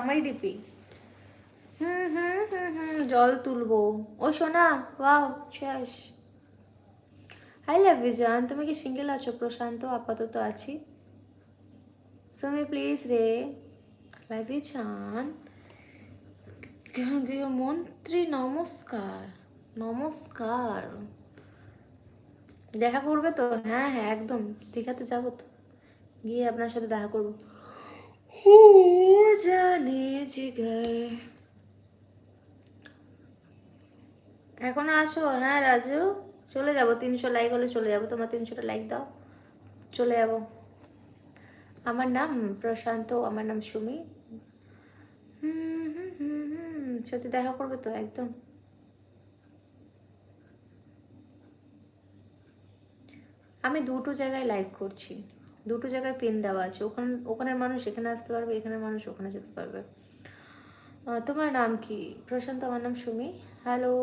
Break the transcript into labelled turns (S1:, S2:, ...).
S1: আমারই ডিপি। জল তুলবো। ও সোনা, ওয়াও শেষ। আই লাভ ইউ জান। তুমি কি সিঙ্গেল আছো? প্রশান্ত আপাতত আছি। সুমি প্লিজ রে, লাভ ইউ জান। গৃহমন্ত্রী নমস্কার। নমস্কার। দেখা করবে তো? হ্যাঁ হ্যাঁ একদম, দীঘাতে যাবো তো, গিয়ে আপনার সাথে দেখা করবো। ও জানে জিগার। এখনো আছো? হ্যাঁ রাজু, চলে যাবো, 300 লাইক হলে চলে যাবো। তোমরা 300টা লাইক দাও, চলে যাবো। আমার নাম প্রশান্ত, আমার নাম সুমি। সত্যি দেখা করবে তো একদম। আমি দুটো জায়গায় লাইভ করছি, দুটো জায়গায় পিন দেওয়া আছে। ওখানের মানুষ এখানে আসতে পারবে, এখানের মানুষ ওখানে যেতে পারবে। তোমার নাম কি? প্রশান্ত, আমার নাম সুমি। হ্যালো।